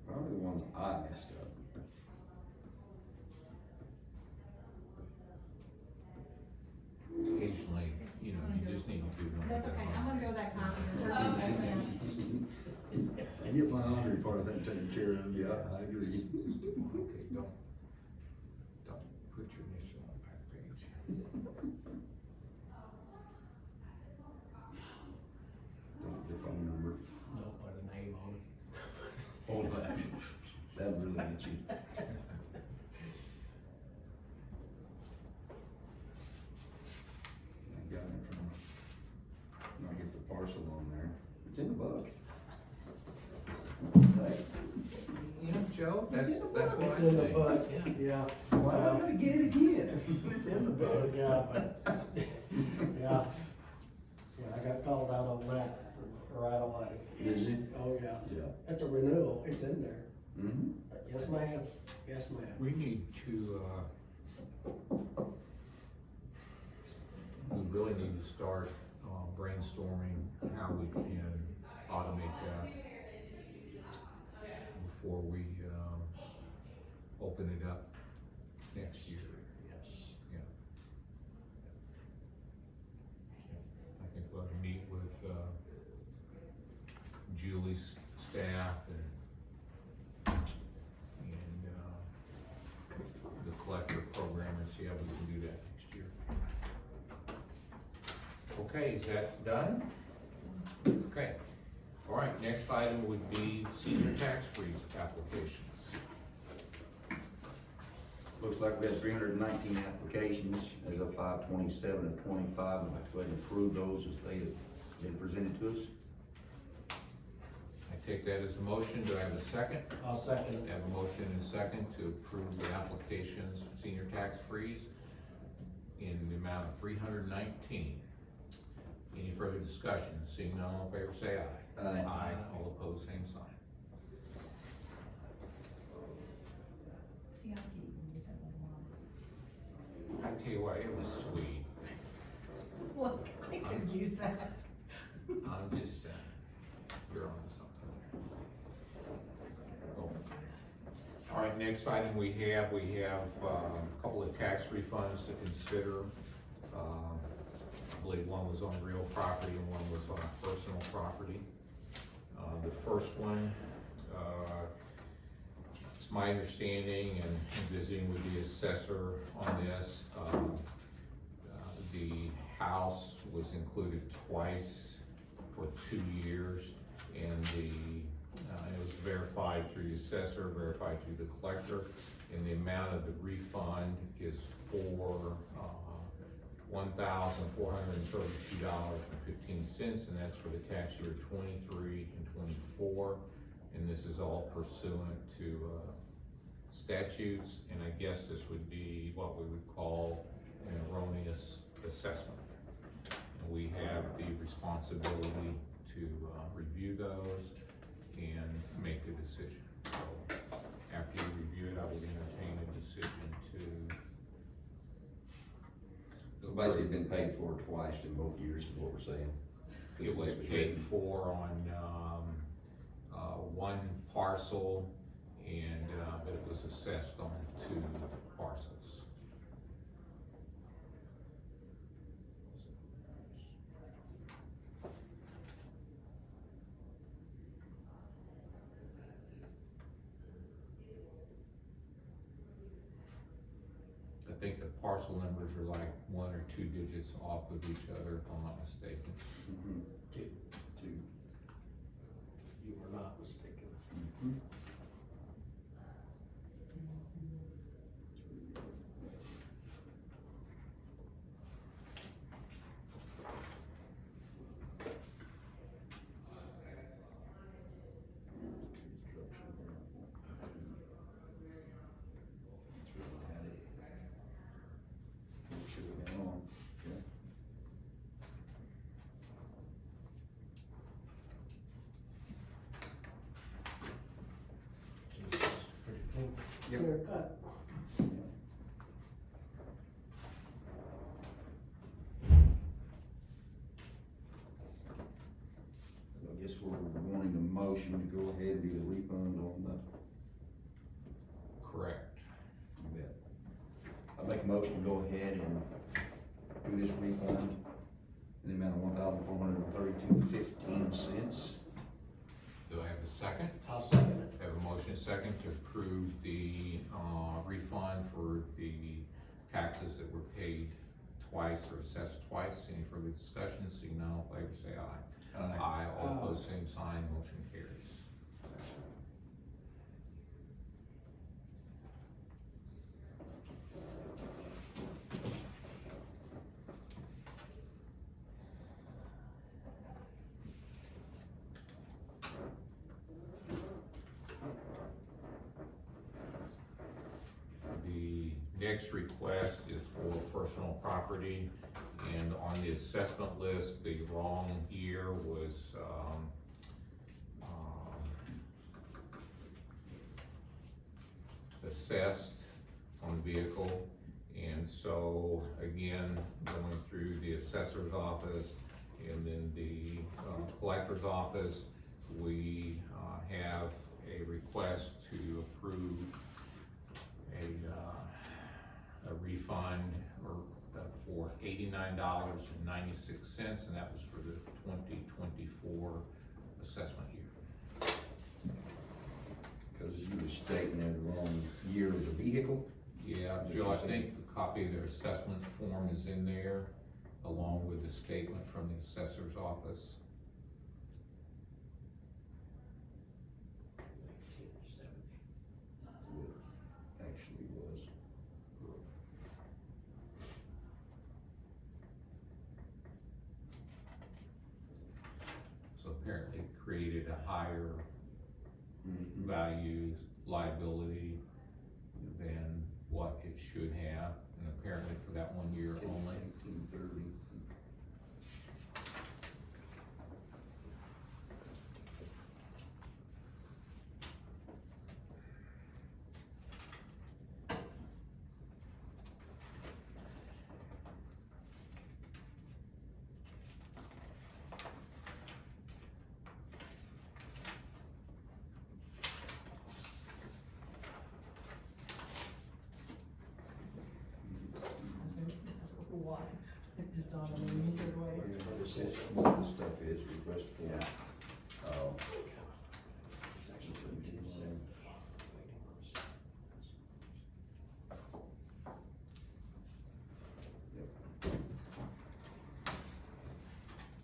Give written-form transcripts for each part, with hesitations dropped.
Probably the ones I messed up. Occasionally, you know, you just need to do one. That's okay, I'm gonna go that copy. And get my laundry part of that taken care of, yeah, I agree. Okay, don't put your initial on the back page. Don't your phone number. Don't put a name on it. Hold that. That really gets you. I got it from, I'll get the parcel on there. It's in the book. Hey, You know, Joe, that's what I It's in the think. book, yeah. why am I gonna get it again? It's in the book. Yeah, but, yeah. Yeah, I got called out on that right away. Did you? Oh, yeah. Yeah. It's a renewal, it's in there. Mm-hmm. Yes, ma'am, yes, ma'am. We need to, we really need to start brainstorming how we can automate that before we open it up next year. Yes. Yeah. I think we'll meet with Julie's staff and the collector program and see how we can do that next year. Okay, is that done? Okay. All right, next item would be senior tax freeze applications. Looks like we had 319 applications as of 5/27 of 25. I'd like to go ahead and approve those as they have been presented to us. I take that as a motion. Do I have a second? I'll second I it. have a motion and a second to approve the applications for senior tax freeze in the amount of 319. Any further discussion? Seeing none, all in favor say aye. Aye. Aye. All opposed, same sign. See, I keep use that one I tell you what, it was sweet. more. Look, I could use that. I'm just saying, you're on to something there. Oh. All right, next item we have a couple of tax refunds to consider. I believe one was on real property and one was on personal property. The first one, it's my understanding and visiting with the assessor on this, the house was included twice for 2 years, and it was verified through the assessor, verified through the collector, and the amount of the refund is for $1,432.15, and that's for the tax year 23 and 24, and this is all pursuant to statutes, and I guess this would be what we would call an erroneous assessment. And we have the responsibility to review those and make a decision. So after you review it, I would entertain a decision to. So basically been paid for twice in both years is what we're saying. It was paid for on one parcel, and but it was assessed on 2 parcels. I think the parcel numbers are like 1 or 2 digits off of each other, if I'm not mistaken. Mm-hmm. Two. Two. You were not mistaken. Mm-hmm. Pretty clean. Yep. Clear cut. motion to go ahead and do the refund on the, Correct. you bet. I make a motion to go ahead and do this refund in the amount of $1,432.15. Do I have a second? I'll second it. Have a motion second to approve the, refund for the taxes that were paid twice or assessed twice. Any further discussion? Seeing none, all in favor say aye. Aye, all opposed, same sign, motion carries. The next request is for personal property, and on the assessment list, the wrong year was, assessed on the vehicle. And so, again, going through the assessor's office and then the collector's office, we have a request to approve a refund for $89.96, and that was for the 2024 assessment year. Because you were stating there the wrong year of the vehicle. Yeah, Joe, I think a copy of their assessment form is in there, along with the statement from the assessor's office. Actually was. So apparently it created a higher Mhm. value liability than what it should have, and apparently for that 1 year only. 1830. Why? It just dawned on me either way. This is what this stuff is, request for.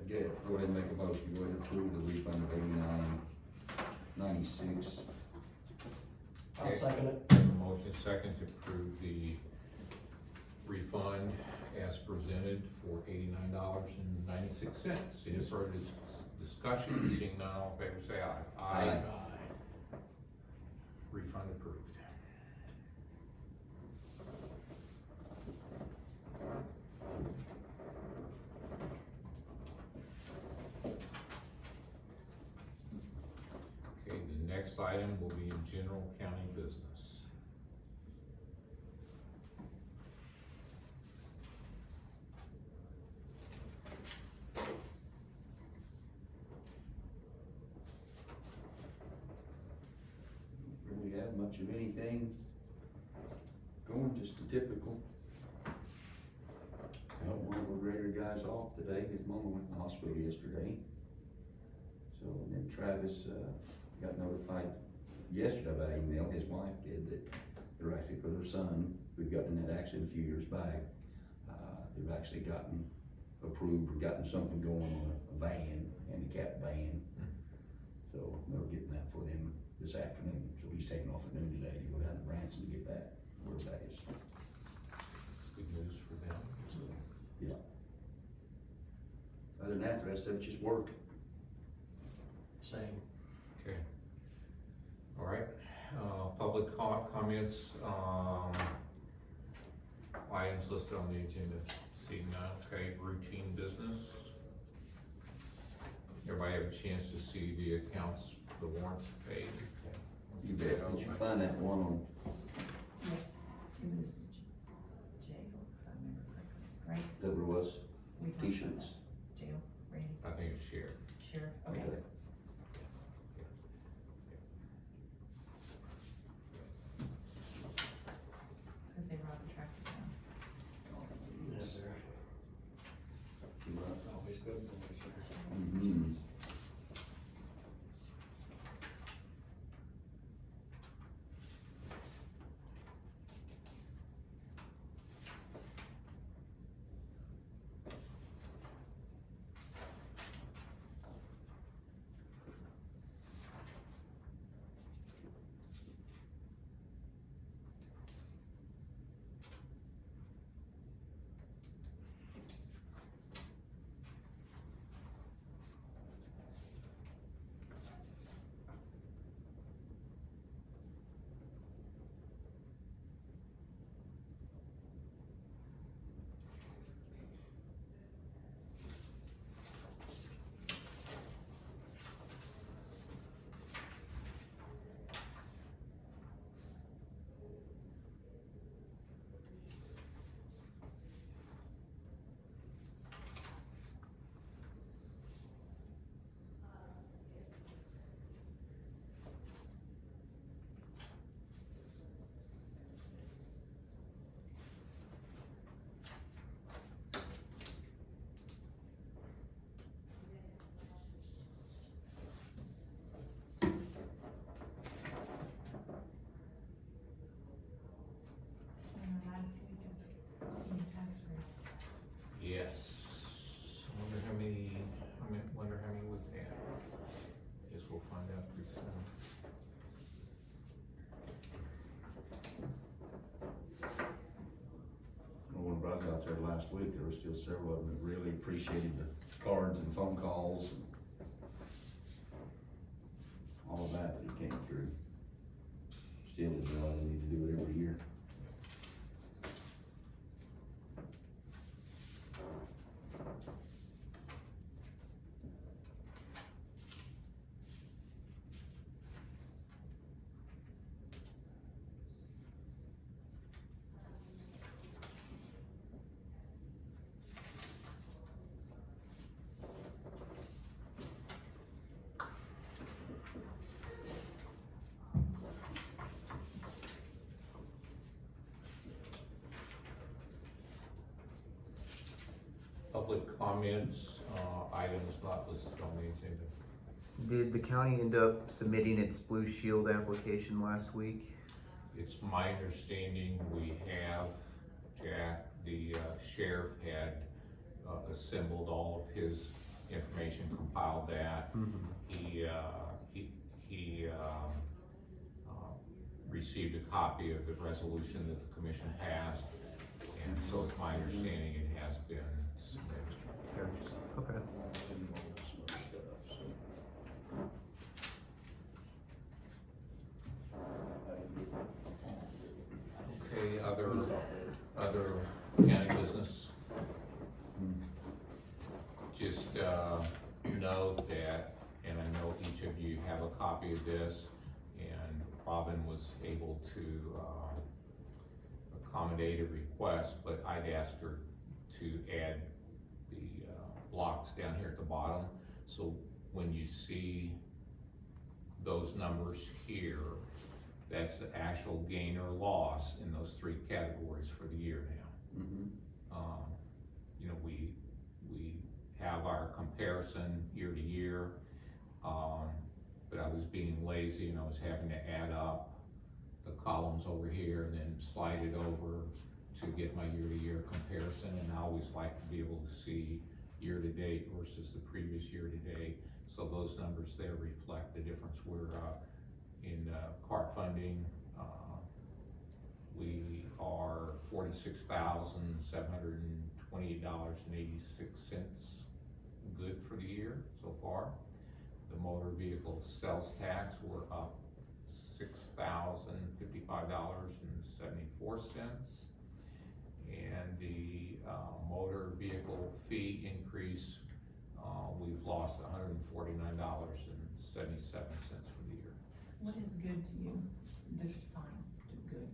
Again, go ahead and make a motion, go ahead and approve the refund of $89.96. I'll second it. Motion second to approve the refund as presented for $89.96. Any further discussion? Seeing none, all in favor say aye. Aye. Refund approved. Okay, the next item will be in general county business. Really have much of anything going, just the typical. Well, one of our greater guys off today, his mama went in the hospital yesterday. So, and then Travis, got notified yesterday by email, his wife did, that they're actually for their son, who'd gotten in that accident a few years back. They've actually gotten approved, or gotten something going on a van, handicapped van. So they're getting that for them this afternoon, so he's taking off at noon today to go down to Branson to get that, where that is. It's good news for them. So, yeah. Other than that, the rest of it's just work. Same. Okay. All right, public comments, items listed on the agenda, seeing none, okay, routine business. Everybody have a chance to see the accounts, the warrants paid? You bet. Did you find that one on, Yes, it was jail, if I remember correctly, right? whoever it was, We talked about t-shirts? that. Jail, Randy, I think it's shared. sheriff, okay. last week, there were still several of them that really appreciated the cards and phone calls and all of that came through. Still, we need to do it every year. Public comments, items not listed on the agenda. Did the county end up submitting its Blue Shield application last week? It's my understanding we have, Jack, the sheriff had assembled all of his information, compiled that. He received a copy of the resolution that the commission passed, and so it's my understanding it has been submitted. Okay. Okay, other county business? Just note that, and I know each of you have a copy of this, and Robin was able to accommodate a request, but I'd asked her to add the blocks down here at the bottom. So when you see those numbers here, that's the actual gain or loss in those three categories for the year now. You know, we have our comparison year to year, but I was being lazy and I was having to add up the columns over here and then slide it over to get my year-to-year comparison, and I always like to be able to see year-to-date versus the previous year-to-date. So those numbers there reflect the difference. We're in Carr funding, we are $46,728.86 good for the year so far. The motor vehicle sales tax, we're up $6,055.74. And the motor vehicle fee increase, we've lost $149.77 for the year. What is good to you? Define good.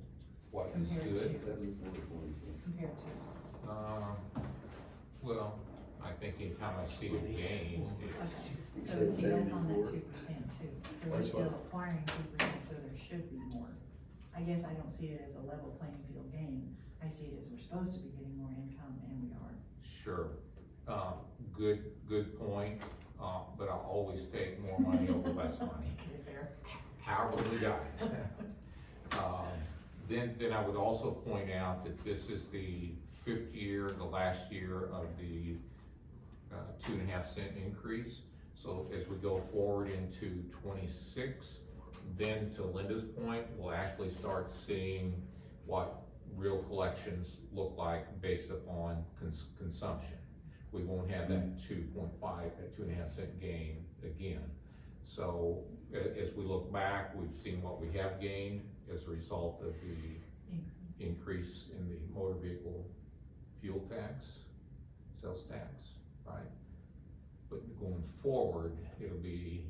What is Compared good? to- Compared to. Well, I think anytime I see a gain, So see, that's on that 2% too. So we're still acquiring 2%, so there should be more. I guess I don't see it as a level playing field game. I see it as we're supposed to be getting more income, and we are. sure, good point, but I'll always take more money over less money. Is it fair? However we got it. Then I would also point out that this is the fifth year, the last year of the 2.5 cent increase. So as we go forward into 26, then to Linda's point, we'll actually start seeing what real collections look like based upon consumption. We won't have that 2.5 cent gain again. So as we look back, we've seen what we have gained as a result of the increase in the motor vehicle fuel tax, sales tax, right? But going forward, it'll be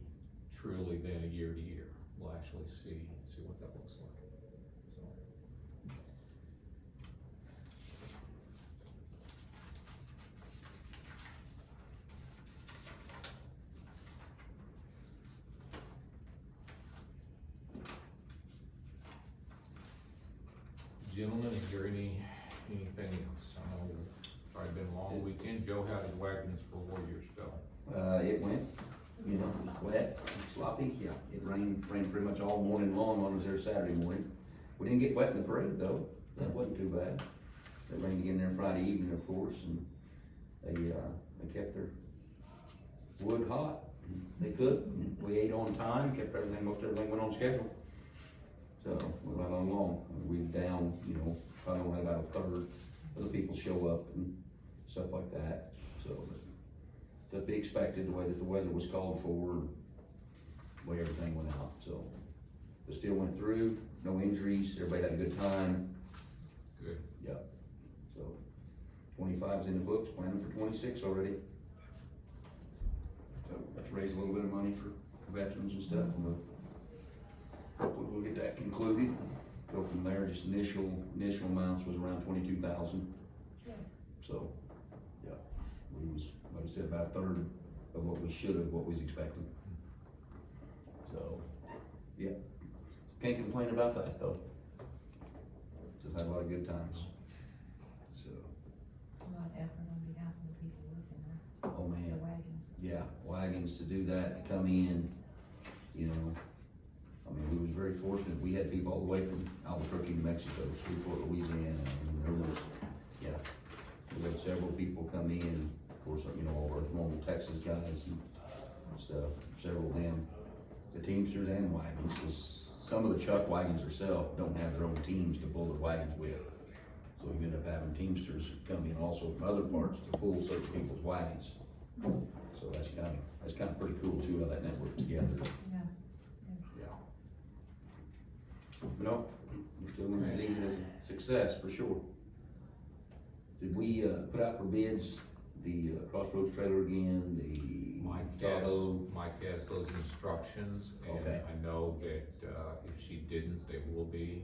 truly then a year to year. We'll actually see what that looks like. Gentlemen, is there anything else? I know it's probably been a long weekend. Joe, how did Wagons for Warriors go? It went, wet, sloppy, yeah, it rained pretty much all morning long on us there Saturday morning. We didn't get wet in the parade though, that wasn't too bad. It rained again there Friday evening, of course, and they kept their wood hot. They cooked, we ate on time, most everything went on schedule. So, we're right on along, we down, probably only had about a third of the people show up, and stuff like that, so. To be expected, the way that the weather was called for, the way everything went out, so. But still went through, no injuries, everybody had a good time, Good. yep. So, 25's in the books, planning for 26 already. So, let's raise a little bit of money for veterans and stuff, and we'll, hopefully we'll get that concluded. Go from there, just initial amounts was around 22,000. So, yeah, we was, like I said, about a third of what we should have, what we was expecting. So, yeah, can't complain about that though. Just had a lot of good times. So, A lot of effort on behalf of the people working there, oh man. the wagons. Yeah, Wagons to do that, to come in, you know, I mean, we was very fortunate, we had people all the way from Albuquerque, New Mexico, Shreveport, Louisiana, I mean, there was, yeah. We had several people come in, of course, you know, all our normal Texas guys and stuff, several of them, the Teamsters and Wagons, cause some of the Chuck Wagons herself don't have their own teams to pull the wagons with. So we end up having Teamsters come in also from other parts to pull certain people's wagons. So that's kind of pretty cool too, how that network's together. Yeah. Yeah. But no, we're still gonna see it as a success for sure. Did we, put out for bids the Crossroads trailer again, the Tahoe? Mike has those instructions, and Okay. I know that, if she didn't, they will be.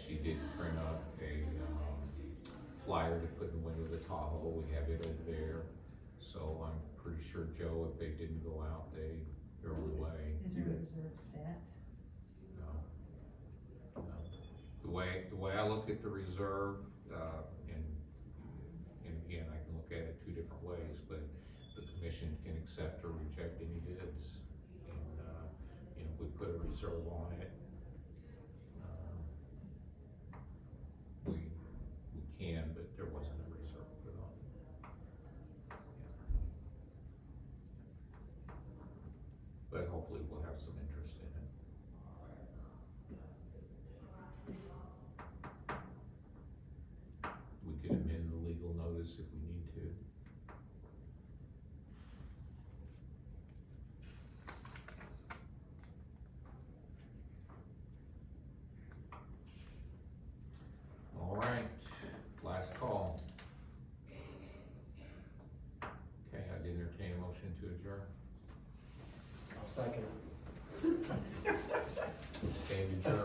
She did print up a, flyer to put in the window of the Tahoe, we have it over there. So I'm pretty sure, Joe, if they didn't go out, they're on the way. Is there a reserve set? No. The way I look at the reserve, and again, I can look at it two different ways, but the commission can accept or reject any bids. And, you know, we put a reserve on it. We can, but there wasn't a reserve put on it. But hopefully we'll have some interest in it. We could amend the legal notice if we need to. All right, last call. Okay, I'd entertain a motion to adjourn. I'll second it. Stand adjourned.